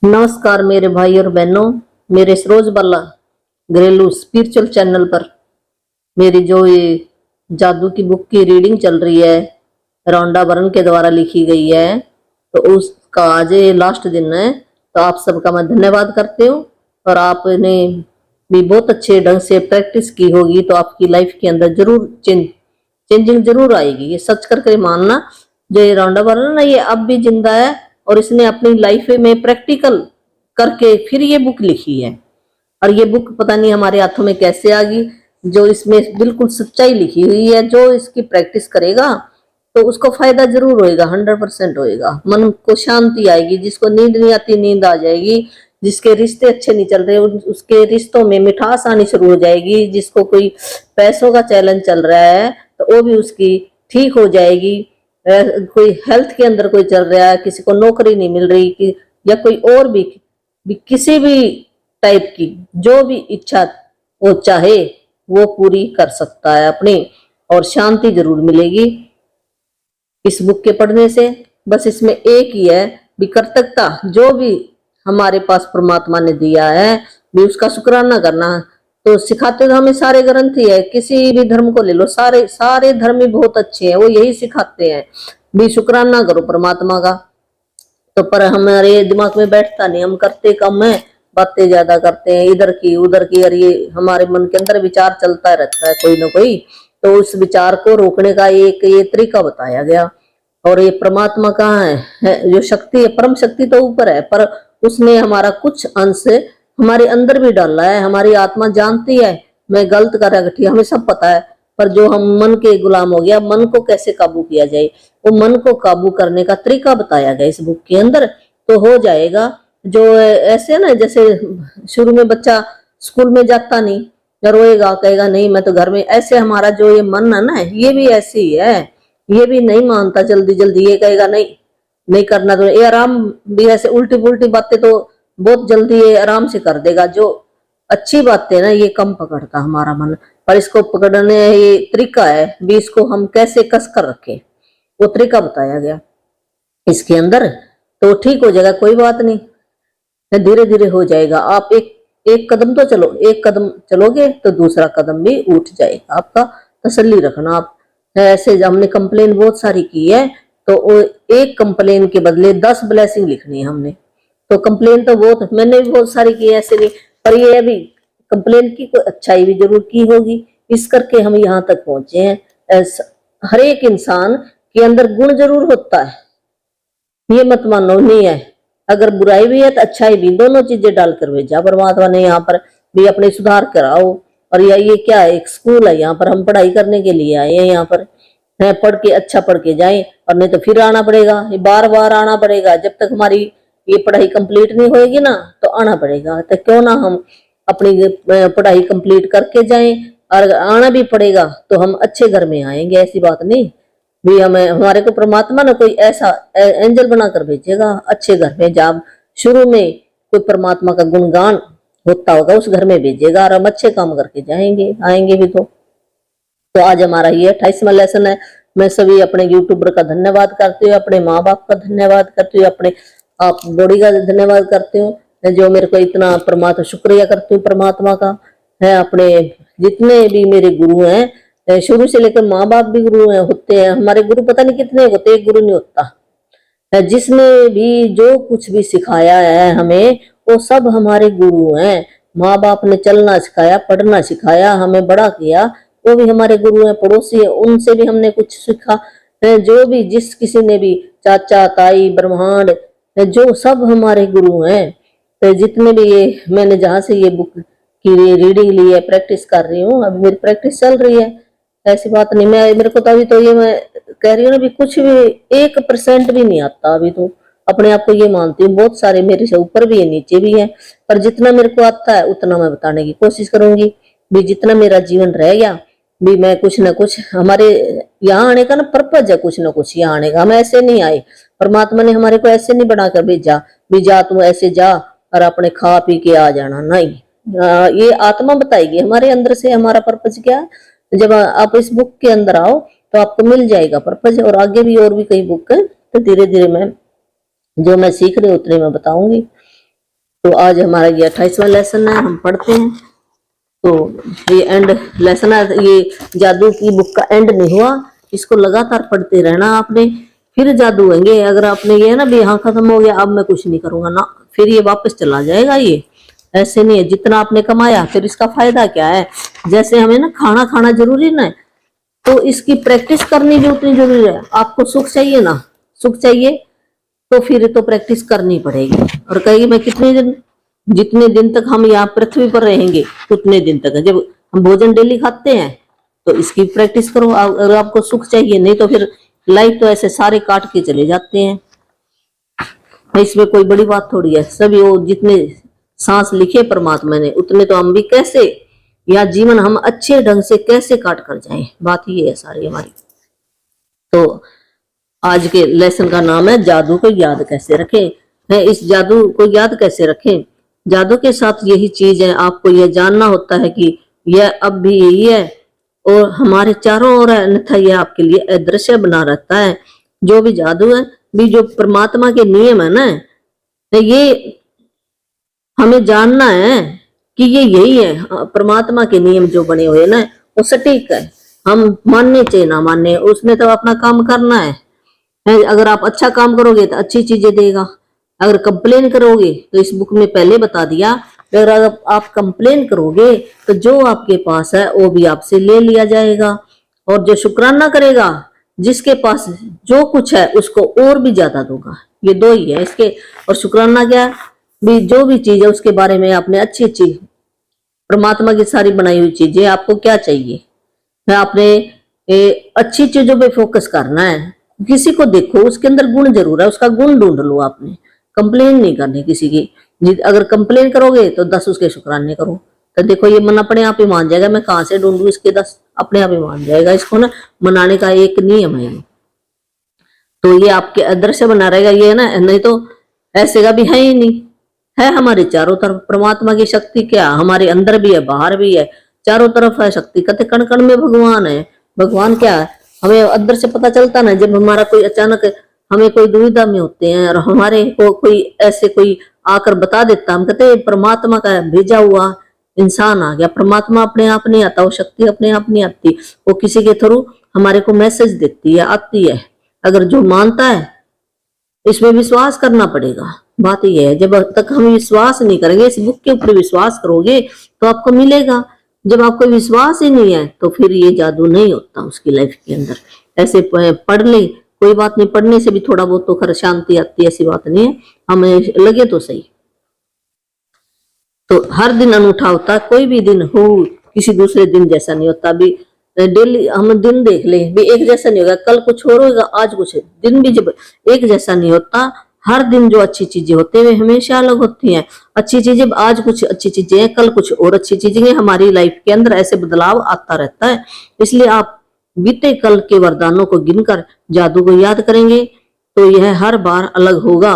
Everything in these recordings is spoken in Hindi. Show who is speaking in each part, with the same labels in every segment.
Speaker 1: नमस्कार मेरे भाई और बहनों, मेरे सरोज बाला घरेलू स्पिरिचुअल चैनल पर मेरी जो ये जादू की बुक की रीडिंग चल रही है, रौंडा बरन के द्वारा लिखी गई है, तो उसका आज ये लास्ट दिन है। तो आप सबका मैं धन्यवाद करती हूँ। और आपने भी बहुत अच्छे ढंग से प्रैक्टिस की होगी तो आपकी लाइफ के अंदर जरूर चेंजिंग जरूर आएगी। ये सच करके मानना, जो ये रौंडा बरन ना ये अब भी जिंदा है और इसने अपनी लाइफ में प्रैक्टिकल करके फिर ये बुक लिखी है। और ये बुक पता नहीं हमारे हाथों में कैसे आ गई, जो इसमें बिल्कुल सच्चाई लिखी हुई है। जो इसकी प्रैक्टिस करेगा तो उसको फायदा जरूर होएगा, 100% होएगा। मन को शांति आएगी, जिसको नींद नहीं आती नींद आ जाएगी, जिसके रिश्ते अच्छे नहीं चल रहे उसके रिश्तों में मिठास आनी शुरू हो जाएगी, जिसको कोई पैसों का चैलेंज चल रहा है तो वो भी उसकी ठीक हो जाएगी। कोई हेल्थ के अंदर कोई चल रहा है, किसी को नौकरी नहीं मिल रही कि या कोई और भी किसी भी टाइप की जो भी इच्छा वो चाहे वो पूरी कर सकता है अपनी, और शांति जरूर मिलेगी इस बुक के पढ़ने से। बस इसमें एक ही है भी कर्तव्यता, जो भी हमारे पास परमात्मा ने दिया है भी उसका शुक्राना करना। तो सिखाते तो हमें सारे ग्रंथ ही है, किसी भी धर्म को ले लो, सारे सारे धर्म ही बहुत अच्छे हैं, वो यही सिखाते हैं भी शुक्राना करो परमात्मा का। तो पर हमारे दिमाग में बैठता नहीं, हम करते कम है, बातें ज्यादा करते हैं इधर की उधर की। और ये हमारे मन के अंदर विचार चलता रहता है कोई ना कोई, तो उस विचार को रोकने का एक ये तरीका बताया गया। और ये परमात्मा कहाँ है, जो शक्ति है, परम शक्ति तो ऊपर है, पर उसने हमारा कुछ अंश हमारे अंदर भी डाला है। हमारी आत्मा जानती है मैं गलत कर रखी, हमें सब पता है, पर जो हम मन के गुलाम हो गया, मन को कैसे काबू किया जाए, वो मन को काबू करने का तरीका बताया गया इस बुक के अंदर। तो हो जाएगा। जो ऐसे ना, जैसे शुरू में बच्चा स्कूल में जाता नहीं, रोएगा, कहेगा नहीं मैं तो घर में, ऐसे हमारा जो ये मन है ना, ये भी ऐसे ही है, ये भी नहीं मानता जल्दी जल्दी, ये कहेगा नहीं नहीं करना। तो ये आराम भी ऐसे उल्टी पुल्टी बातें तो बहुत जल्दी ये आराम से कर देगा। जो अच्छी बातें ना ये कम पकड़ता हमारा मन, पर इसको पकड़ने ये तरीका है भी, इसको हम कैसे कस कर रखे वो तरीका बताया गया इसके अंदर। तो ठीक हो जाएगा, कोई बात नहीं, धीरे धीरे हो जाएगा। आप एक एक कदम तो चलो, एक कदम चलोगे तो दूसरा कदम भी उठ जाएगा आपका। तसल्ली रखना आप। ऐसे हमने कंप्लेन बहुत सारी की है, तो एक कंप्लेन के बदले 10 ब्लेसिंग लिखनी है हमने। तो कंप्लेन तो बहुत मैंने भी बहुत सारी की है, ऐसे नहीं, पर ये अभी कंप्लेन की कोई अच्छाई भी जरूर की होगी, इस करके हम यहाँ तक पहुंचे हैं। हर एक इंसान के अंदर गुण जरूर होता है, ये मत मानो नहीं है। अगर बुराई भी है तो अच्छाई भी, दोनों चीजें डालकर भेजा परमात्मा ने यहाँ पर भी, अपने सुधार कराओ। और ये क्या है, एक स्कूल है, यहाँ पर हम पढ़ाई करने के लिए आए हैं, यहाँ पर है पढ़ के अच्छा पढ़ के जाएं, और नहीं तो फिर आना पड़ेगा, बार बार आना पड़ेगा। जब तक हमारी ये पढ़ाई कंप्लीट नहीं होएगी ना तो आना पड़ेगा। तो क्यों ना हम अपनी पढ़ाई कंप्लीट करके जाएं, और आना भी पड़ेगा तो हम अच्छे घर में आएंगे। ऐसी बात नहीं भी हमें हमारे को परमात्मा ने कोई ऐसा एंजल बनाकर भेजेगा अच्छे घर में, जब शुरू में कोई परमात्मा का गुणगान होता होगा उस घर में भेजेगा, और हम अच्छे काम करके जाएंगे आएंगे भी। तो आज हमारा ये 28वां लेसन है। मैं सभी अपने यूट्यूबर का धन्यवाद करती हूँ, अपने माँ बाप का धन्यवाद करती हूँ, अपने आप बॉडी का धन्यवाद करती हूँ, जो मेरे को इतना परमात्मा शुक्रिया करती हूँ परमात्मा का है। अपने जितने भी मेरे गुरु हैं, शुरू से लेकर माँ बाप भी गुरु हैं, होते हैं हमारे गुरु, पता नहीं कितने होते, एक गुरु नहीं होता है। जिसने भी जो कुछ भी सिखाया है हमें, वो सब हमारे गुरु हैं। माँ बाप ने चलना सिखाया, पढ़ना सिखाया, हमें बड़ा किया, वो भी हमारे गुरु हैं। पड़ोसी है, उनसे भी हमने कुछ सीखा। जो भी जिस किसी ने भी, चाचा ताई ब्रह्मांड, जो सब हमारे गुरु हैं। तो जितने भी ये मैंने जहां से ये बुक की रीडिंग ली है, प्रैक्टिस कर रही हूँ, अभी मेरी प्रैक्टिस चल रही है, ऐसी बात नहीं। मैं मेरे को तो अभी तो ये मैं कह रही हूँ ना भी कुछ भी 1% भी नहीं आता अभी तो, अपने आप को ये मानती हूँ। बहुत सारे मेरे से ऊपर भी है नीचे भी है, पर जितना मेरे को आता है उतना मैं बताने की कोशिश करूंगी भी। जितना मेरा जीवन रह गया भी, मैं कुछ ना कुछ, हमारे यहाँ आने का ना पर्पज है, कुछ ना कुछ यहाँ आने का। हम ऐसे नहीं आए, परमात्मा ने हमारे को ऐसे नहीं बनाकर भेजा भी जा तू ऐसे जा और अपने खा पी के आ जाना, नहीं। ये आत्मा बताएगी हमारे अंदर से हमारा पर्पज क्या है। जब आप इस बुक के अंदर आओ तो आपको मिल जाएगा पर्पज। और आगे भी और भी कई बुक है, तो धीरे धीरे मैं जो मैं सीख रही हूँ उतने मैं बताऊंगी। तो आज हमारा ये 28वां लेसन है, हम पढ़ते हैं। तो ये एंड लेसन है, ये जादू की बुक का एंड नहीं हुआ, इसको लगातार पढ़ते रहना आपने, फिर जादू होंगे। अगर आपने ये ना भी हाँ खत्म हो गया अब मैं कुछ नहीं करूंगा ना, फिर ये वापस चला जाएगा। ये ऐसे नहीं है, जितना आपने कमाया फिर इसका फायदा क्या है। जैसे हमें ना खाना खाना जरूरी ना है, तो इसकी प्रैक्टिस करनी भी उतनी जरूरी है। आपको सुख चाहिए ना, सुख चाहिए तो फिर तो प्रैक्टिस करनी पड़ेगी। और कहेगी मैं कितने दिन, जितने दिन तक हम यहाँ पृथ्वी पर रहेंगे उतने दिन तक, जब हम भोजन डेली खाते हैं तो इसकी प्रैक्टिस करो। अगर आपको सुख चाहिए, नहीं तो फिर लाइफ तो ऐसे सारे काट के चले जाते हैं, इसमें कोई बड़ी बात थोड़ी है। सभी वो जितने सांस लिखे परमात्मा ने उतने तो हम भी कैसे, या जीवन हम अच्छे ढंग से कैसे काट कर जाएं, बात ये है सारी हमारी। तो आज के लेसन का नाम है जादू को याद कैसे रखें। है इस जादू को याद कैसे रखें, जादू के साथ यही चीज है, आपको यह जानना होता है कि यह अब भी यही है और हमारे चारों ओर है, अन्यथा यह आपके लिए अदृश्य बना रहता है। जो भी जादू है भी, जो परमात्मा के नियम है ना, ये हमें जानना है कि ये यही है। परमात्मा के नियम जो बने हुए ना वो सटीक है, हम मानने चाहिए ना मानने, उसने तो अपना काम करना है। अगर आप अच्छा काम करोगे तो अच्छी चीजें देगा, अगर कंप्लेन करोगे तो इस बुक में पहले बता दिया, अगर आप कंप्लेन करोगे तो जो आपके पास है वो भी आपसे ले लिया जाएगा। और जो शुक्राना करेगा, जिसके पास जो कुछ है उसको और भी ज्यादा दूंगा। ये दो ही है इसके। और शुक्राना क्या भी, जो भी चीज है उसके बारे में आपने अच्छी अच्छी, परमात्मा की सारी बनाई हुई चीजें, आपको क्या चाहिए आपने अच्छी चीजों पे फोकस करना है। किसी को देखो उसके अंदर गुण जरूर है, उसका गुण ढूंढ लो आपने, कंप्लेन नहीं करनी किसी की। अगर कंप्लेन करोगे तो 10 उसके शुक्राने करो, तो देखो ये मन अपने आप ही मान जाएगा। मैं कहां से ढूंढू इसके 10, अपने आप ही मान जाएगा। इसको ना मनाने का एक नियम है ये। तो ये आपके अदृश्य बना रहेगा ये ना, नहीं तो ऐसे का भी है ही नहीं। है हमारे चारों तरफ परमात्मा की शक्ति, क्या हमारे अंदर भी है बाहर भी है, चारों तरफ है शक्ति। कहते कण कण में भगवान है। भगवान क्या है हमें अंदर से पता चलता ना, जब हमारा कोई अचानक हमें कोई दुविधा में होते हैं और हमारे को कोई ऐसे कोई आकर बता देता, हम कहते परमात्मा का भेजा हुआ इंसान आ गया। परमात्मा अपने आप नहीं आता, वो शक्ति अपने आप नहीं आती, वो किसी के थ्रू हमारे को मैसेज देती है, आती है। अगर जो मानता है इसमें विश्वास करना पड़ेगा। बात यह है, जब तक हम विश्वास नहीं करेंगे, इस बुक के ऊपर विश्वास करोगे तो आपको मिलेगा। जब आपको विश्वास ही नहीं है तो फिर ये जादू नहीं होता उसकी लाइफ के अंदर। ऐसे पढ़ ले कोई बात नहीं, पढ़ने से भी थोड़ा बहुत तो खैर शांति आती है, ऐसी बात नहीं है, हमें लगे तो सही। तो हर दिन अनूठा होता है, कोई भी दिन हो किसी दूसरे दिन जैसा नहीं होता। भी डेली हम दिन देख ले भी एक जैसा नहीं होगा, कल कुछ और होगा आज कुछ, दिन भी जब एक जैसा नहीं होता। हर दिन जो अच्छी चीजें होती है हमेशा अलग होती हैं। अच्छी चीजें आज कुछ अच्छी चीजें हैं, कल कुछ और अच्छी चीजें हैं। हमारी लाइफ के अंदर ऐसे बदलाव आता रहता है। इसलिए आप बीते कल के वरदानों को गिनकर जादू को याद करेंगे तो यह हर बार अलग होगा।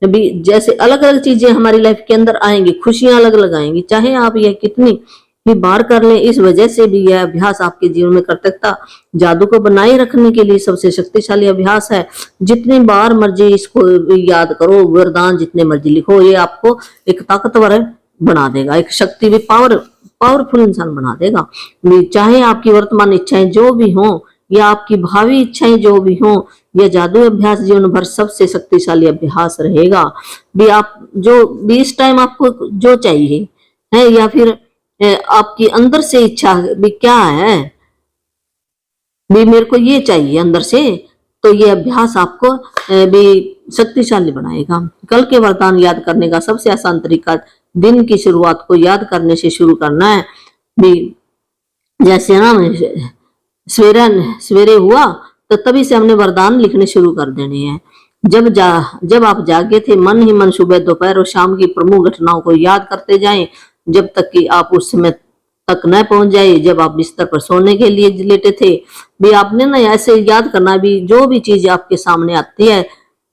Speaker 1: अभी जैसे अलग अलग चीजें हमारी लाइफ के अंदर आएंगी, खुशियां अलग अलग आएंगी, चाहे आप यह कितनी भी बार कर लें। इस वजह से भी यह अभ्यास आपके जीवन में कर्तव्यता जादू को बनाए रखने के लिए सबसे शक्तिशाली अभ्यास है। जितनी बार मर्जी इसको याद करो, वरदान जितने मर्जी लिखो, ये आपको एक ताकतवर बना देगा, एक शक्ति भी पावरफुल इंसान बना देगा। चाहे आपकी वर्तमान इच्छाएं जो भी हों या आपकी भावी इच्छाएं जो भी हों, यह जादू अभ्यास जीवन भर सबसे शक्तिशाली अभ्यास रहेगा। भी आप जो भी इस टाइम आपको जो चाहिए है, या फिर आपकी अंदर से इच्छा भी क्या है, भी मेरे को ये चाहिए अंदर से, तो ये अभ्यास आपको भी शक्तिशाली बनाएगा। कल के वरदान याद करने का सबसे आसान तरीका दिन की शुरुआत को याद करने से शुरू करना है। भी जैसे ना सवेरे हुआ तो तभी से हमने वरदान लिखने शुरू कर देने हैं। जब आप जागे थे, मन ही मन सुबह दोपहर और शाम की प्रमुख घटनाओं को याद करते जाएं, जब तक कि आप उस समय तक न पहुंच जाए जब आप बिस्तर पर सोने के लिए लेटे थे। भी आपने ना ऐसे याद करना, भी जो भी चीज आपके सामने आती है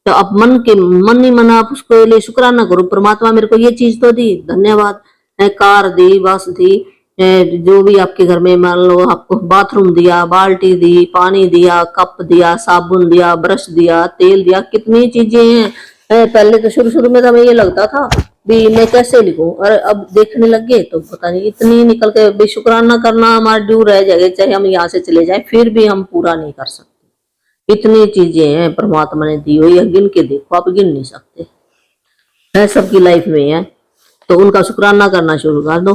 Speaker 1: तो आप मन ही मन आप उसको लिए शुक्राना करो। परमात्मा मेरे को ये चीज तो दी, धन्यवाद। कार दी, बस दी, जो भी आपके घर में, मान लो आपको बाथरूम दिया, बाल्टी दी, पानी दिया, कप दिया, साबुन दिया, ब्रश दिया, तेल दिया, कितनी चीजें हैं। पहले तो शुरू में तो हमें ये लगता था भी मैं कैसे लिखूं, और अब देखने लग गए तो पता नहीं इतनी निकल के भी शुक्राना करना हमारा ड्यू रह जाएगा, चाहे हम यहाँ से चले जाएं फिर भी हम पूरा नहीं कर सकते। इतनी चीजें हैं परमात्मा ने दी हुई है, गिन के देखो आप गिन नहीं सकते, है सबकी लाइफ में है, तो उनका शुक्राना करना शुरू कर दो।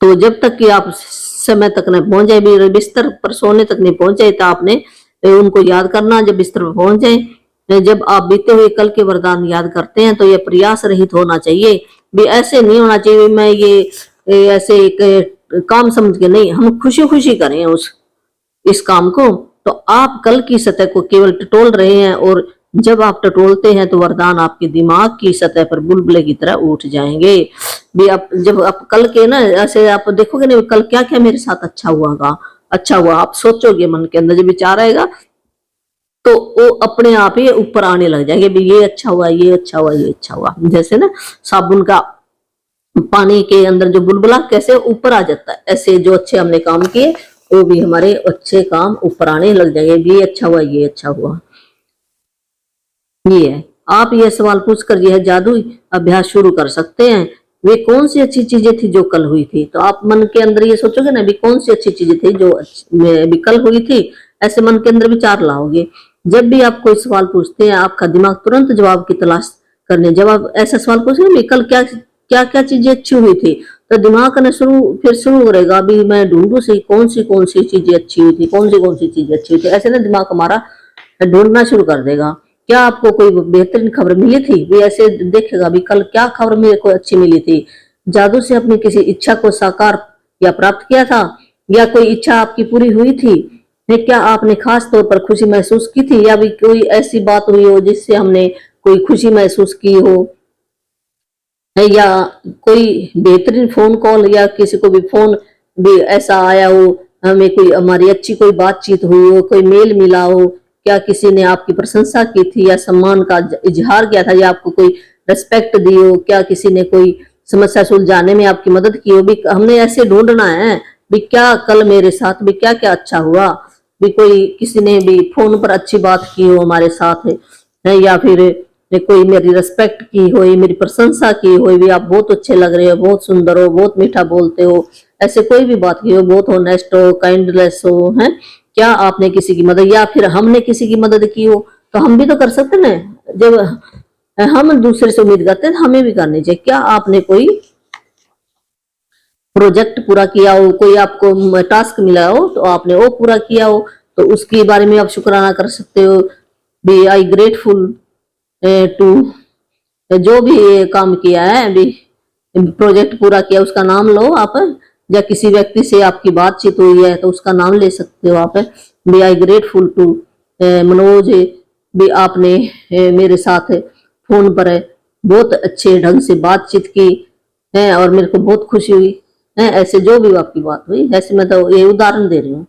Speaker 1: तो जब तक कि आप समय तक न पहुंच जाए, भी बिस्तर पर सोने तक नहीं पहुंचे, तो आपने उनको याद करना। जब बिस्तर पर पहुंच जाए, जब आप बीते हुए कल के वरदान याद करते हैं तो ये प्रयास रहित होना चाहिए, भी ऐसे नहीं होना चाहिए मैं ये ऐसे एक काम समझ के नहीं, हम खुशी खुशी करें इस काम को। तो आप कल की सतह को केवल टटोल रहे हैं, और जब आप टटोलते हैं तो वरदान आपके दिमाग की सतह पर बुलबुले की तरह उठ जाएंगे। भी आप जब आप कल के ना ऐसे आप देखोगे ना कल क्या क्या मेरे साथ अच्छा हुआ, अच्छा हुआ, आप सोचोगे मन के अंदर जब विचार आएगा तो वो अपने आप ही ऊपर आने लग जाएंगे, भी ये अच्छा हुआ, ये अच्छा हुआ, ये अच्छा हुआ। जैसे ना साबुन का पानी के अंदर जो बुलबुला कैसे ऊपर आ जाता है, ऐसे जो अच्छे हमने काम किए वो भी हमारे अच्छे काम ऊपर आने लग जाएंगे, ये अच्छा हुआ, ये अच्छा हुआ। ये है, आप ये सवाल पूछकर यह जादुई अभ्यास शुरू कर सकते हैं, वे कौन सी अच्छी चीजें थी जो कल हुई थी। तो आप मन के अंदर ये सोचोगे ना भी कौन सी अच्छी चीजें थी जो भी कल हुई थी, ऐसे मन के अंदर विचार लाओगे। जब भी आप कोई सवाल पूछते हैं आपका दिमाग तुरंत जवाब की तलाश करने, जब आप ऐसा सवाल पूछेंगे कल क्या क्या क्या चीजें अच्छी हुई थी, तो दिमाग ने शुरू करेगा अभी मैं ढूंढू से कौन सी चीजें अच्छी हुई थी, कौन सी चीजें अच्छी हुई थी, ऐसे ना दिमाग हमारा ढूंढना शुरू कर देगा। क्या आपको कोई बेहतरीन खबर मिली थी, भी ऐसे देखेगा भी कल क्या खबर मेरे को अच्छी मिली थी, जादू से अपनी किसी इच्छा को साकार या प्राप्त किया था, या कोई इच्छा आपकी पूरी हुई थी, क्या आपने खास तौर पर खुशी महसूस की थी, या भी कोई ऐसी बात हुई हो जिससे हमने कोई खुशी महसूस की हो, या कोई बेहतरीन फोन कॉल या किसी को भी फोन भी ऐसा आया हो, हमें कोई हमारी अच्छी कोई बातचीत हुई हो, कोई मेल मिला हो, क्या किसी ने आपकी प्रशंसा की थी या सम्मान का इजहार किया था, या आपको कोई रेस्पेक्ट दी हो, क्या किसी ने कोई समस्या सुलझाने में आपकी मदद की हो। भी हमने ऐसे ढूंढना है भी क्या कल मेरे साथ भी क्या क्या अच्छा हुआ, भी कोई किसी ने भी फोन पर अच्छी बात की हो हमारे साथ है, या फिर कोई मेरी रेस्पेक्ट की हो, मेरी प्रशंसा की हो, भी आप बहुत अच्छे लग रहे हो, बहुत सुंदर हो, बहुत मीठा बोलते हो, ऐसे कोई भी बात की हो, बहुत ऑनेस्ट हो, काइंडलेस हो, है क्या आपने किसी की मदद, या फिर हमने किसी की मदद की हो, तो हम भी तो कर सकते ना। जब हम दूसरे से उम्मीद करते हैं हमें भी करनी चाहिए। क्या आपने कोई प्रोजेक्ट पूरा किया हो, कोई आपको टास्क मिला हो तो आपने वो पूरा किया हो, तो उसके बारे में आप शुक्राना कर सकते हो, बी आई ग्रेटफुल टू, जो भी काम किया है, अभी प्रोजेक्ट पूरा किया उसका नाम लो आप, या किसी व्यक्ति से आपकी बातचीत हुई है तो उसका नाम ले सकते हो आप। Be I grateful to Manoj, भी आपने मेरे साथ फोन पर बहुत अच्छे ढंग से बातचीत की है और मेरे को बहुत खुशी हुई है, ऐसे जो भी आपकी बात हुई, ऐसे मैं तो ये उदाहरण दे रही हूँ।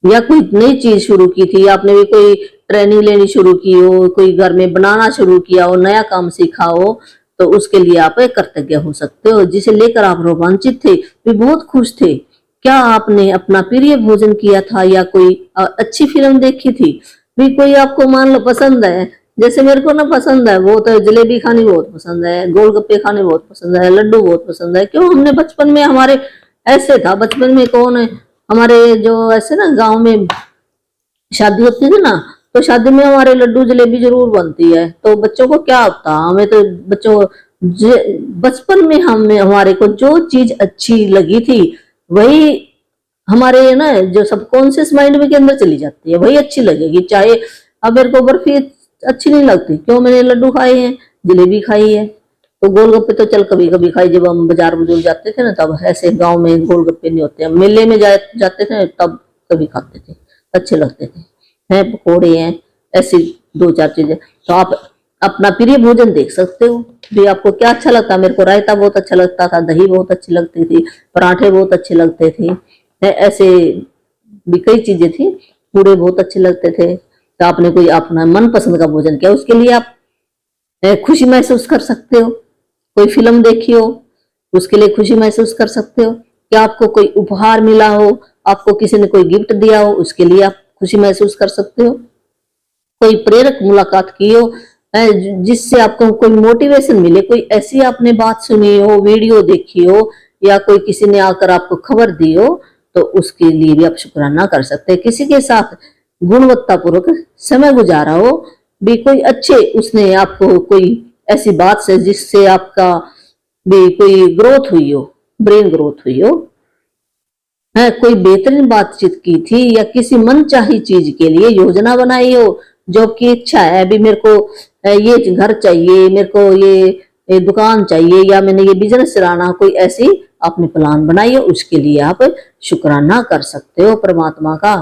Speaker 1: या कोई नई चीज शुरू की थी, आपने भी कोई ट्रेनिंग लेनी शुरू की हो, कोई घर में बनाना शुरू किया हो, नया काम सीखा हो, तो उसके लिए आप कृतज्ञ हो सकते हो, जिसे लेकर आप रोमांचित थे, भी बहुत खुश थे। क्या आपने अपना प्रिय भोजन किया था, या कोई अच्छी फिल्म देखी थी, भी कोई आपको मान लो पसंद है, जैसे मेरे को ना पसंद है वो तो जलेबी खानी बहुत पसंद है, गोलगप्पे खाने बहुत पसंद है, लड्डू बहुत पसंद है। क्यों, हमने बचपन में हमारे ऐसे था, बचपन में कौन है हमारे जो ऐसे ना गांव में शादी होती थी ना, तो शादी में हमारे लड्डू जलेबी जरूर बनती है, तो बच्चों को क्या होता, हमें तो बच्चों बचपन में हमारे को जो चीज अच्छी लगी थी वही हमारे ना जो सबकॉन्शियस माइंड में के अंदर चली जाती है, वही अच्छी लगेगी। चाहे अब मेरे को बर्फी अच्छी नहीं लगती, क्यों, मैंने लड्डू खाए हैं, जलेबी खाई है, तो गोलगप्पे तो चल कभी कभी खाई, जब हम बाजार बुजुर्ग जाते थे ना तब, ऐसे गांव में गोलगप्पे नहीं होते, हम मेले में जाते थे तब कभी खाते थे, अच्छे लगते थे, हैं पकौड़े हैं, ऐसी दो चार चीजें। तो आप अपना प्रिय भोजन देख सकते हो, भी आपको क्या अच्छा लगता। मेरे को रायता बहुत अच्छा लगता था, दही बहुत अच्छी लगती थी, पराठे बहुत अच्छे लगते थे, ऐसे भी कई चीजें थी, पूड़े बहुत अच्छे लगते थे। तो आपने कोई अपना मनपसंद का भोजन किया, उसके लिए आप खुशी महसूस कर सकते हो। कोई फिल्म देखी हो, उसके लिए खुशी महसूस कर सकते हो। क्या आपको कोई उपहार मिला हो, आपको किसी ने कोई गिफ्ट दिया हो, उसके लिए आप खुशी महसूस कर सकते हो। कोई प्रेरक मुलाकात की हो, जिससे आपको कोई मोटिवेशन मिले, कोई ऐसी आपने बात सुनी हो, वीडियो देखी हो, या कोई किसी ने आकर आपको खबर दी हो, तो उसके लिए भी आप शुक्राना कर सकते हैं। किसी के साथ गुणवत्तापूर्वक समय गुजारा हो भी, कोई अच्छे उसने आपको कोई ऐसी बात से जिससे आपका भी कोई ग्रोथ हुई हो, ब्रेन ग्रोथ हुई हो, है कोई बेहतरीन बातचीत की थी, या किसी मनचाही चीज के लिए योजना बनाई हो, जो की इच्छा है अभी मेरे को ये घर चाहिए, मेरे को ये दुकान चाहिए, या मैंने ये बिजनेस चलाना, कोई ऐसी आपने प्लान बनाई है, उसके लिए आप शुक्राना कर सकते हो परमात्मा का।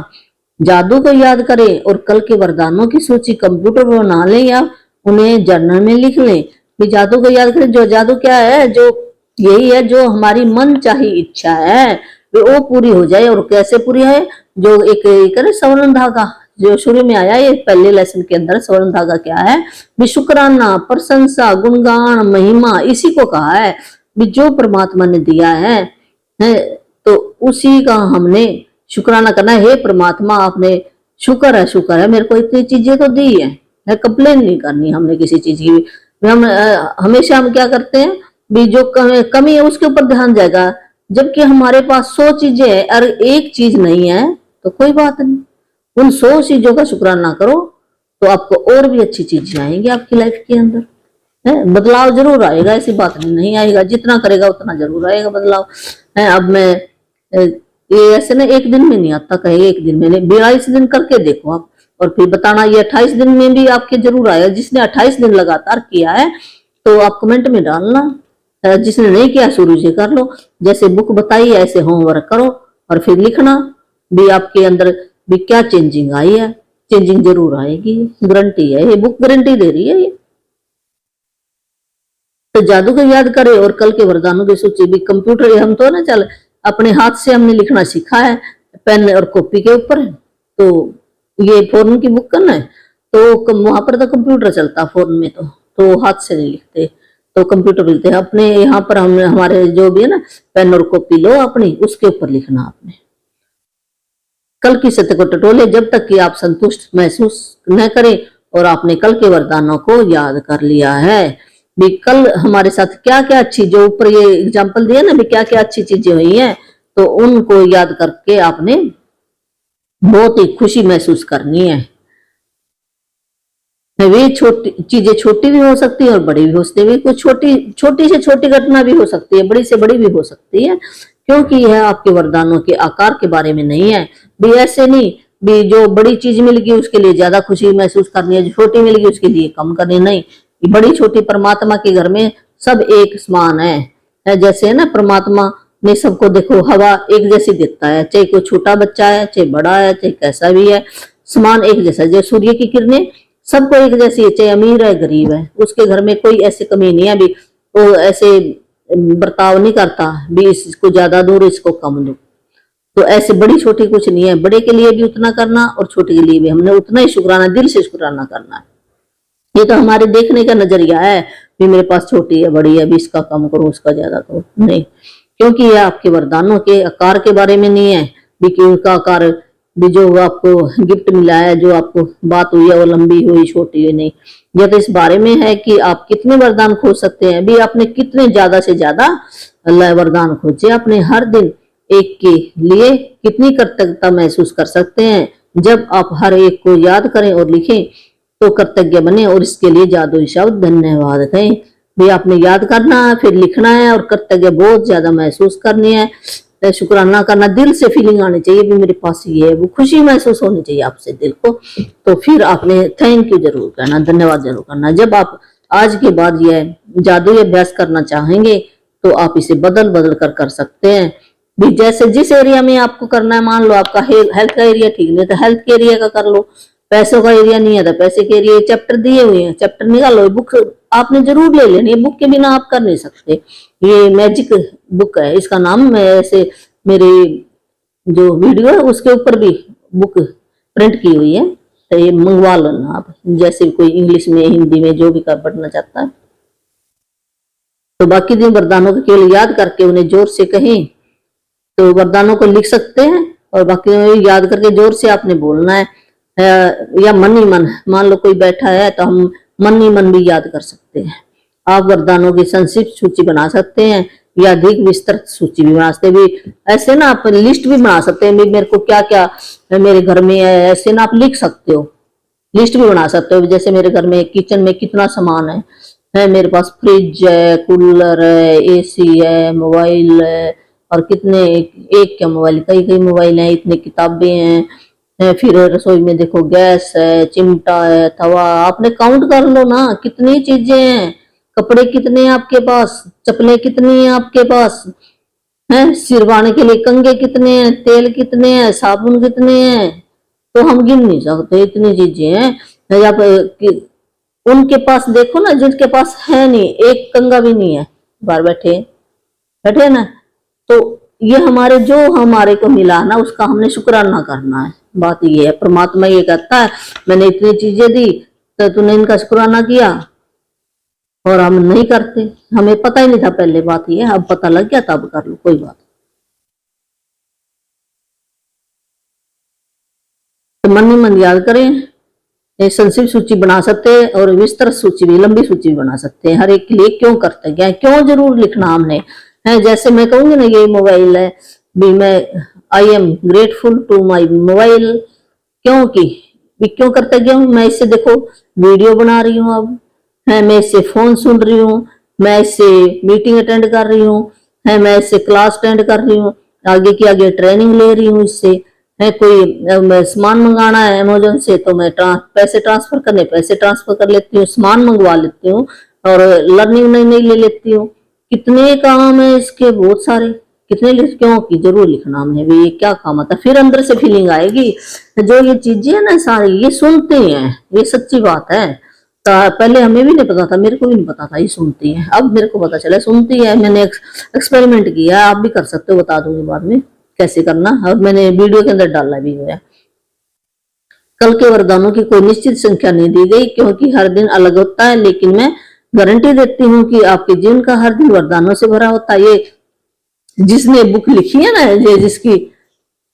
Speaker 1: जादू को याद करें और कल के वरदानों की सूची कंप्यूटर पर बना लें या उन्हें जर्नल में लिख लें। भी जादू को याद करें। जो जादू क्या है, जो यही है, जो हमारी मन चाही इच्छा है वो पूरी हो जाए। और कैसे पूरी है, जो एक स्वर्ण धागा जो शुरू में आया, ये पहले लेसन के अंदर स्वर्ण धागा क्या है, भी शुक्राना, प्रशंसा, गुणगान, महिमा, इसी को कहा है भी जो परमात्मा ने दिया है तो उसी का हमने शुक्राना करना है। हे परमात्मा, आपने शुक्र है मेरे को इतनी चीजें तो दी है, कंप्लेन नहीं करनी हमने किसी चीज की। हम हमेशा हम क्या करते हैं भी, जो कमी है उसके ऊपर ध्यान जाएगा, जबकि हमारे पास 100 चीजें हैं और एक चीज नहीं है तो कोई बात नहीं, उन 100 चीजों का शुक्राना करो तो आपको और भी अच्छी चीजें आएंगी आपकी लाइफ के अंदर। है बदलाव जरूर आएगा, ऐसी बात नहीं आएगा, जितना करेगा उतना जरूर आएगा बदलाव। है अब मैं ये ऐसे ना एक दिन में नहीं आता, कहे एक दिन में नहीं, 42 दिन करके देखो आप और फिर बताना। ये 28 दिन में भी आपके जरूर आएगा। जिसने 28 दिन लगातार किया है तो आप कमेंट में डालना, जिसने नहीं किया शुरू से कर लो, जैसे बुक बताई ऐसे होमवर्क करो और फिर लिखना भी आपके अंदर भी क्या चेंजिंग आई है। चेंजिंग जरूर आएगी, गारंटी है, ये बुक गारंटी दे रही है ये। तो जादू को याद करें और कल के वरदानों की सूची भी कंप्यूटर, हम तो ना चल अपने हाथ से हमने लिखना सीखा है पेन और कॉपी के ऊपर, तो ये फोन की बुक करना है तो वहां पर तो कंप्यूटर चलता, फोन में तो हाथ से नहीं लिखते, तो कंप्यूटर लिखते हैं। अपने यहाँ पर हमने हमारे जो भी है ना पेन और कॉपी लो अपनी, उसके ऊपर लिखना आपने। कल की सत्य को टटोले जब तक कि आप संतुष्ट महसूस न करें और आपने कल के वरदानों को याद कर लिया है। भी कल हमारे साथ क्या क्या अच्छी, जो ऊपर ये एग्जांपल दिया ना भी क्या क्या अच्छी चीजें हुई हैं, तो उनको याद करके आपने बहुत ही खुशी महसूस करनी है। वे छोटी चीजें छोटी भी हो सकती है और बड़ी भी हो सकती है। कुछ छोटी से छोटी घटना भी हो सकती है, बड़ी से बड़ी भी हो सकती है, क्योंकि यह आपके वरदानों के आकार के बारे में नहीं है। भी ऐसे नहीं भी जो बड़ी चीज मिल गई उसके लिए ज्यादा खुशी महसूस करनी है, जो छोटी मिल गई उसके लिए कम करनी, नहीं। बड़ी छोटी परमात्मा के घर में सब एक समान है। जैसे है ना परमात्मा ने सबको देखो हवा एक जैसी देता है, चाहे कोई छोटा बच्चा है, चाहे बड़ा है, चाहे कैसा भी है, समान एक जैसा। जैसे सूर्य की किरणें सबको एक जैसी है, चाहे अमीर है गरीब है, उसके घर में कोई ऐसी कमी नहीं है भी वो ऐसे बर्ताव नहीं करता भी इसको ज्यादा दो इसको कम दो। तो ऐसे बड़ी छोटी कुछ नहीं है, बड़े के लिए भी उतना करना और छोटे के लिए भी हमने उतना ही शुक्राना, दिल से शुक्राना करना है। ये तो हमारे देखने का नजरिया है भी मेरे पास छोटी है बड़ी है भी इसका कम करो उसका ज्यादा करो, नहीं, क्योंकि ये आपके वरदानों के आकार के बारे में नहीं है भी कि उनका आकार भी जो आपको गिफ्ट मिला है, जो आपको बात हुई है वो लंबी हुई छोटी हुई, नहीं। ये तो इस बारे में है कि आप कितने वरदान खोज सकते हैं भी, आपने कितने ज्यादा से ज्यादा अल्लाह वरदान खोजे, आपने हर दिन एक के लिए कितनी कृतज्ञता महसूस कर सकते हैं। जब आप हर एक को याद करें और लिखें तो कृतज्ञ बने और इसके लिए जादुई शब्द धन्यवाद कहें भी। आपने याद करना है, फिर लिखना है और कृतज्ञ बहुत ज्यादा महसूस करनी है, शुक्राना करना, दिल से फीलिंग आनी चाहिए भी मेरे पास ये है, वो खुशी महसूस होनी चाहिए आपसे दिल को। तो फिर आपने थैंक यू जरूर करना, धन्यवाद जरूर करना। जब आप आज के बाद यह जादुई अभ्यास करना चाहेंगे तो आप इसे बदल बदल कर सकते हैं भी। जैसे जिस एरिया में आपको करना है, मान लो आपका हेल्थ का एरिया ठीक नहीं तो हेल्थ के एरिया का कर लो, पैसों का एरिया नहीं है तो पैसे के एरिया, चैप्टर दिए हुए हैं चैप्टर निकालो, बुक आपने जरूर ले लेनी है, बुक के बिना आप कर नहीं सकते। ये मैजिक बुक है, इसका नाम मैं ऐसे मेरे जो वीडियो है उसके ऊपर भी बुक प्रिंट की हुई है, तो ये मंगवा लो ना आप, जैसे कोई इंग्लिश में हिंदी में जो भी पढ़ना चाहता है। तो बाकी दिन वरदानों को केवल याद करके उन्हें जोर से कहें तो वरदानों को लिख सकते हैं, और बाकी याद करके जोर से आपने बोलना है या मन ही मन। मान लो कोई बैठा है तो हम मन ही मन भी याद कर सकते हैं। आप वरदानों की संक्षिप्त सूची बना सकते हैं या अधिक विस्तृत सूची भी बना सकते हैं। भी ऐसे ना आप लिस्ट भी बना सकते हैं, मेरे को क्या क्या मेरे घर में है, ऐसे ना आप लिख सकते हो, लिस्ट भी बना सकते हो। जैसे मेरे घर में किचन में कितना सामान है मेरे पास फ्रिज है, कूलर है, एसी है, मोबाइल है, और कितने एक क्या मोबाइल, कई कई मोबाइल हैं, इतनी किताबें हैं, फिर रसोई में देखो गैस है, चिमटा है, तवा, आपने काउंट कर लो ना कितनी चीजें हैं। कपड़े कितने हैं आपके पास, चप्पलें कितनी हैं आपके पास, हैं सिरवाने के लिए कंघे कितने हैं, तेल कितने हैं, साबुन कितने हैं, तो हम गिन नहीं सकते, इतनी चीजें हैं। या उनके पास देखो ना जिनके पास है नहीं, एक कंघा भी नहीं है, बाहर बैठे बैठे ना, तो ये हमारे जो हमारे को मिला ना उसका हमने शुक्राना करना है। बात ये है, परमात्मा ये कहता है मैंने इतनी चीजें दी तो तूने इनका शुक्राना किया, और हम नहीं करते, हमें पता ही नहीं था पहले। बात ये है, अब पता लग गया तब कर लो, कोई बात। तो मन ही मन याद करें, एक संक्षिप्त सूची बना सकते हैं और विस्तृत सूची भी, लंबी सूची भी बना सकते हैं। हर एक के लिए क्यों करते हैं, क्यों जरूर लिखना हमने है। जैसे मैं कहूंगी ना ये मोबाइल है भी, मैं I am grateful to my mobile, क्योंकि क्यों करते क्यों, मैं इससे देखो वीडियो बना रही हूँ, अब है मैं इससे फोन सुन रही हूँ, मैं इससे मीटिंग अटेंड कर रही हूँ, है मैं इससे क्लास अटेंड कर रही हूँ, आगे की आगे ट्रेनिंग ले रही हूँ इससे, है कोई सामान मंगाना है अमेजोन से तो मैं पैसे ट्रांसफर करने पैसे ट्रांसफर कर लेती हूँ, सामान मंगवा लेती हूँ, और लर्निंग नई नई ले लेती हूँ। कितने काम है इसके, बहुत सारे, कितने क्यों की जरूर लिखना हमने भी, ये क्या काम आता, फिर अंदर से फीलिंग आएगी। जो ये चीजें है ना सारी ये सुनते हैं, ये सच्ची बात है। तो पहले हमें भी नहीं पता था, मेरे को भी नहीं पता था ये सुनती है, अब मेरे को पता चला सुनती है। मैंने एक्सपेरिमेंट किया, आप भी कर सकते हो, बता दूंगी बाद में कैसे करना, और मैंने वीडियो के अंदर डाला भी है। कल के वरदानों की कोई निश्चित संख्या नहीं दी गई क्योंकि हर दिन अलग होता है, लेकिन मैं गारंटी देती हूँ कि आपके जीवन का हर दिन वरदानों से भरा होता है। ये जिसने बुक लिखी है ना, ये जिसकी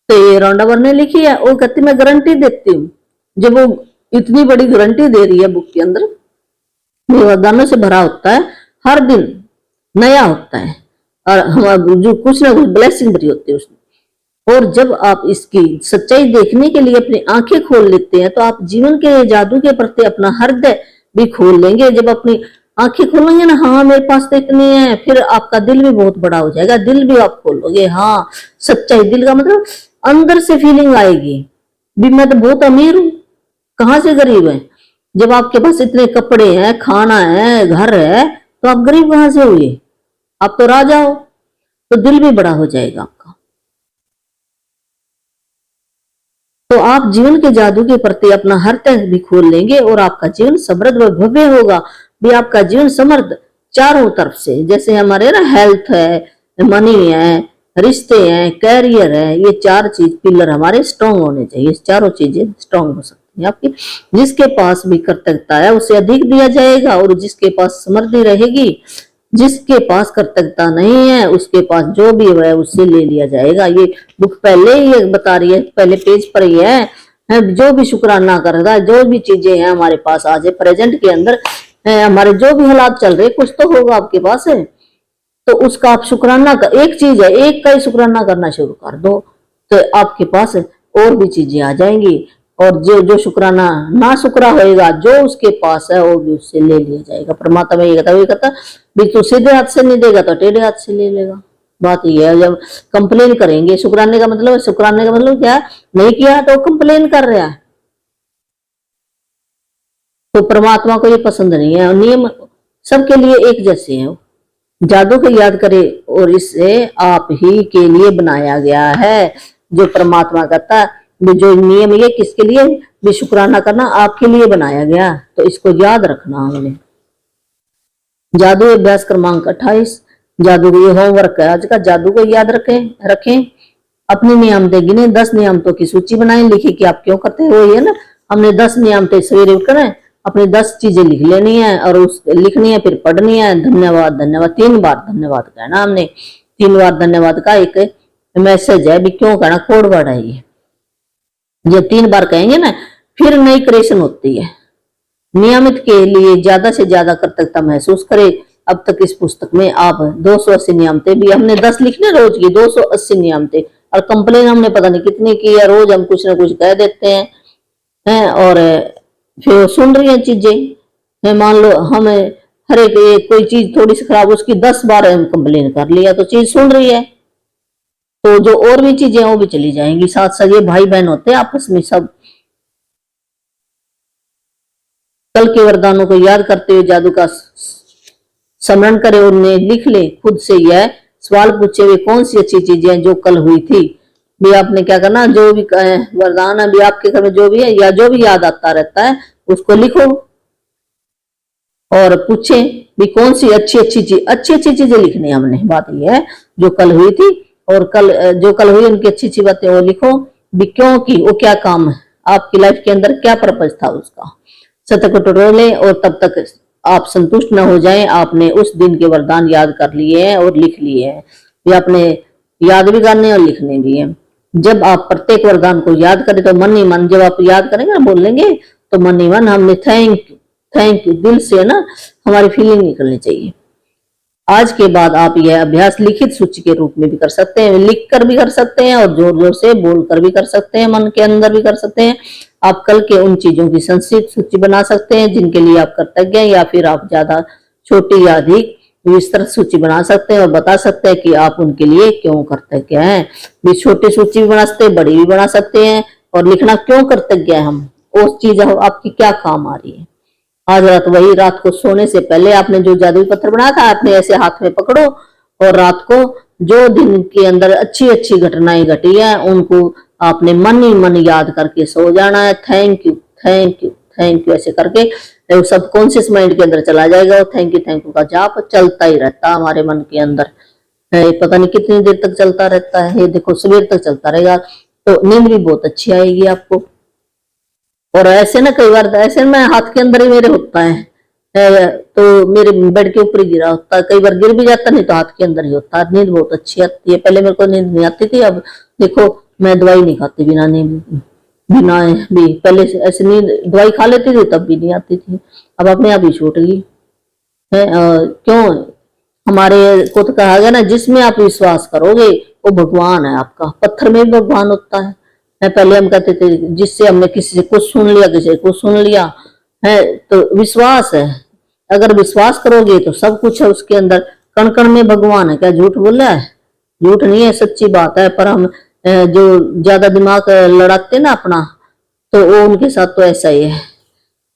Speaker 1: तो ये रौंडावर ने लिखी है, वो कहती मैं गारंटी देती हूँ, जब वो इतनी बड़ी गारंटी दे रही है बुक के अंदर, वरदानों से भरा होता है, हर दिन नया होता है, और जो कुछ ना कुछ ब्लेसिंग भरी होती है उसमें। और जब आप इसकी सच्चाई देखने के लिए अपनी आंखें खोल लेते हैं तो आप जीवन के जादू के प्रति अपना हृदय भी खोल लेंगे। जब अपनी आंखें खोलेंगे ना, हाँ मेरे पास तो इतनी है, फिर आपका दिल भी बहुत बड़ा हो जाएगा, दिल भी आप खोलोगे, हाँ सच्चाई, दिल का मतलब अंदर से फीलिंग आएगी भी मैं तो बहुत अमीर हूं, कहां से गरीब है। जब आपके पास इतने कपड़े हैं, खाना है, घर है, तो आप गरीब कहां से हुए, आप तो राजा हो, तो दिल भी बड़ा हो जाएगा आपका। तो आप जीवन के जादू के प्रति अपना हर तरह भी खोल लेंगे और आपका जीवन समृद्ध व भव्य होगा भी। आपका जीवन समृद्ध चारों तरफ से, जैसे हमारे ना हेल्थ है, मनी है, रिश्ते हैं, कैरियर है, ये चार चीज पिलर हमारे स्ट्रांग होने चाहिए, चारों चीजें स्ट्रांग हो सकती हैं आपकी। जिसके पास भी कृतज्ञता है उसे अधिक दिया जाएगा, और जिसके पास समृद्धि रहेगी, जिसके पास कृतज्ञता नहीं है उसके पास जो भी है उससे ले लिया जाएगा। ये बुक पहले ही बता रही है, पहले पेज पर ही है, जो भी शुक्राना करेगा, जो भी चीजें हैं हमारे पास आज है प्रेजेंट के अंदर, हमारे जो भी हालात चल रहे कुछ तो होगा आपके पास है, तो उसका आप शुक्राना कर, एक चीज है एक का ही शुक्राना करना शुरू कर दो तो आपके पास और भी चीजें आ जाएंगी। और जो जो शुक्राना ना शुक्रा होएगा जो उसके पास है वो भी उससे ले लिया जाएगा। परमात्मा ये कहता भी तू सीधे हाथ से नहीं देगा तो टेढ़े हाथ से ले लेगा। बात ये है, जब कंप्लेन करेंगे, शुक्राने का मतलब, शुक्राने का मतलब क्या, नहीं किया तो कंप्लेन कर रहा है, तो परमात्मा को ये पसंद नहीं है। नियम सबके लिए एक जैसे हैं, जादू को याद करे और इसे आप ही के लिए बनाया गया है। जो परमात्मा कहता है जो नियम ये किसके लिए भी, शुक्राना करना आपके लिए बनाया गया, तो इसको याद रखना हमने। जादू अभ्यास क्रमांक 28, जादू ये होमवर्क है आज का, जादू को याद रखें अपनी नियामतें गिने, 10 नियामतों की सूची बनाएं, लिखिए कि आप क्यों करते हैं। वो ये ना, हमने 10 नियामतें सवेरे उठकर अपनी 10 चीजें लिख लेनी है और उस लिखनी है, फिर पढ़नी है। धन्यवाद धन्यवाद 3 बार धन्यवाद कहना हमने, 3 बार धन्यवाद का एक मैसेज है भी, क्यों कहना, कोड वर्ड है ये। जब 3 बार कहेंगे ना फिर नई क्रिएशन होती है, नियमित के लिए ज्यादा से ज्यादा कृतज्ञता महसूस करें। अब तक इस पुस्तक में आप 280 नियमतें भी, हमने 10 लिखने रोज की, 280 नियमतें, और कंप्लेन हमने पता नहीं कितनी की है। रोज हम कुछ ना कुछ कह देते हैं और फिर वो सुन रही है चीजें। मान लो हमें हर एक कोई चीज थोड़ी सी खराब, उसकी 10 बार हम कंप्लेन कर लिया तो चीज सुन रही है, तो जो और भी चीजें वो भी चली जाएंगी साथ साथ। ये भाई बहन होते हैं आपस में सब। कल के वरदानों को याद करते हुए जादू का स्मरण करें, उन्हें लिख ले खुद से। यह सवाल पूछे हुए कौन सी अच्छी चीजें जो कल हुई थी। भी आपने क्या करना, जो भी वरदान है भी आपके घर में जो भी है या जो भी याद आता रहता है उसको लिखो और पूछे भी कौन सी अच्छी अच्छी चीजें लिखनी है हमने। बात यह है जो कल हुई थी और कल जो कल हुई उनकी अच्छी अच्छी बातें वो लिखो भी, क्यों की वो क्या काम है आपकी लाइफ के अंदर, क्या पर्पज था उसका। सत्य को टटोलें और तब तक आप संतुष्ट न हो जाएं, आपने उस दिन के वरदान याद कर लिए हैं और लिख लिए हैं। ये आपने याद भी करने और लिखने भी हैं। जब आप प्रत्येक वरदान को याद करें तो मन ही मन, जब आप याद करेंगे ना बोलेंगे तो मन ही मन हमने थैंक यू दिल से ना हमारी फीलिंग निकलनी चाहिए। आज के बाद आप यह अभ्यास लिखित सूची के रूप में भी कर सकते हैं, लिख कर भी कर सकते हैं और जोर जोर से बोल कर भी कर सकते हैं, मन के अंदर भी कर सकते हैं। आप कल के उन चीजों की संक्षिप्त सूची बना सकते हैं जिनके लिए आप कृतज्ञ हैं, या फिर आप ज्यादा छोटी या अधिक विस्तृत सूची बना सकते हैं और बता सकते हैं कि आप उनके लिए क्यों कृतज्ञ हैं। भी छोटी सूची भी बना सकते हैं, बड़ी भी बना सकते हैं, और लिखना क्यों कृतज्ञ है हम, उस चीज आपकी क्या काम आ रही है। आज रात वही, रात को सोने से पहले आपने जो जादुई पत्थर बनाया था आपने ऐसे हाथ में पकड़ो और रात को जो दिन के अंदर अच्छी अच्छी घटनाएं घटी है उनको आपने मन ही मन याद करके सो जाना है। Thank you thank you thank you ऐसे करके सबकॉन्शियस माइंड के अंदर चला जाएगा और थैंक यू का जाप चलता ही रहता है हमारे मन के अंदर। पता नहीं कितनी देर तक चलता रहता है, ये देखो सवेर तक चलता रहेगा तो नींद भी बहुत अच्छी आएगी आपको। और ऐसे ना कई बार ऐसे मैं हाथ के अंदर ही मेरे होता है तो मेरे बेड के ऊपर ही गिरा होता है, कई बार गिर भी जाता, नहीं तो हाथ के अंदर ही होता है। नींद बहुत अच्छी आती है, पहले मेरे को नींद नहीं आती थी, अब देखो मैं दवाई नहीं खाती बिना नींद, बिना भी पहले से ऐसे नींद दवाई खा लेती थी तब भी नहीं आती थी, अब अपने आप ही छूट गई है। क्यों, हमारे को तो कहा गया ना जिसमें आप विश्वास करोगे वो भगवान है आपका। पत्थर में भी भगवान होता है। पहले हम कहते थे जिससे हमने किसी से कुछ सुन लिया, किसी से कुछ सुन लिया है, तो विश्वास है। अगर विश्वास करोगे तो सब कुछ है उसके अंदर। कण कण में भगवान है, क्या झूठ बोला है? झूठ नहीं है, सच्ची बात है। पर हम जो ज्यादा दिमाग लड़ाते ना अपना, तो वो उनके साथ तो ऐसा ही है।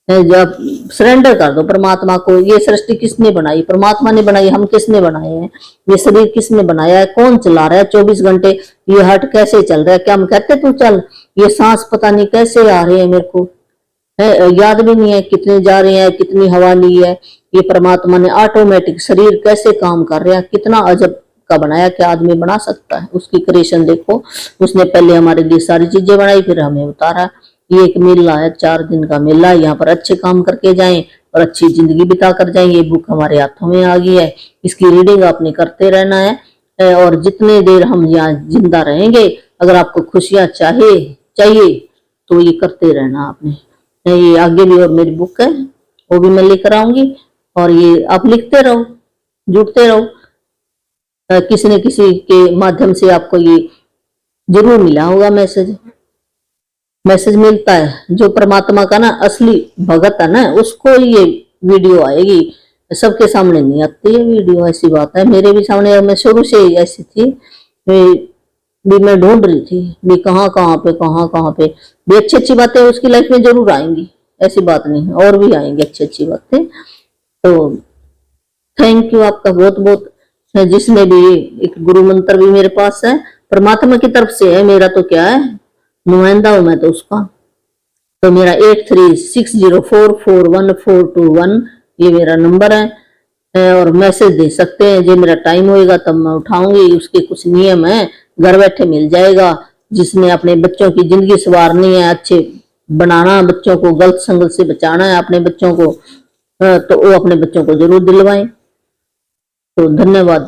Speaker 1: जब सरेंडर कर दो परमात्मा को, ये सृष्टि किसने बनाई? परमात्मा ने बनाई। हम किसने बनाए हैं? ये शरीर किसने बनाया है? कौन चला रहा है 24 घंटे? ये हार्ट कैसे चल रहा है? क्या हम कहते तू चल? ये सांस पता नहीं कैसे आ रहे हैं, मेरे को याद भी नहीं है कितने जा रहे हैं, कितनी हवा ली है। ये परमात्मा ने ऑटोमेटिक शरीर कैसे काम कर रहा है, कितना अजब का बनाया, क्या आदमी बना सकता है? उसकी क्रिएशन देखो। उसने पहले हमारे लिए सारी चीजें बनाई, फिर हमें उतारा। ये एक मेला है, 4 दिन का मेला। यहाँ पर अच्छे काम करके जाएं और अच्छी जिंदगी बिता कर जाएं। ये बुक हमारे हाथों में आ गई है, इसकी रीडिंग आपने करते रहना है। और जितने देर हम यहाँ जिंदा रहेंगे, अगर आपको खुशियां चाहिए तो ये करते रहना आपने। ये आगे भी और मेरी बुक है, वो भी मैं लेकर आऊंगी, और ये आप लिखते रहो, जुड़ते रहो। किसी न किसी के माध्यम से आपको ये जरूर मिला होगा मैसेज मिलता है। जो परमात्मा का ना असली भगत है ना, उसको ये वीडियो आएगी, सबके सामने नहीं आती है वीडियो। ऐसी बात है, मेरे भी सामने, मैं शुरू से ही ऐसी थी भी मैं ढूंढ रही थी भी कहाँ पे भी अच्छी बातें उसकी लाइफ में जरूर आएंगी, ऐसी बात नहीं है, और भी आएंगी अच्छी बातें। तो थैंक यू आपका बहुत बहुत। जिसने भी, एक गुरु मंत्र भी मेरे पास है, परमात्मा की तरफ से है, मेरा तो क्या है, नुमाइंदा हूं मैं तो उसका। तो मेरा 8360441421 ये मेरा नंबर है, और मैसेज दे सकते हैं। जो मेरा टाइम होएगा तब मैं उठाऊंगी। उसके कुछ नियम है, घर बैठे मिल जाएगा। जिसने अपने बच्चों की जिंदगी संवारनी है, अच्छे बनाना, बच्चों को गलत संगत से बचाना है अपने बच्चों को, तो वो अपने बच्चों को जरूर दिलवाएं। तो धन्यवाद।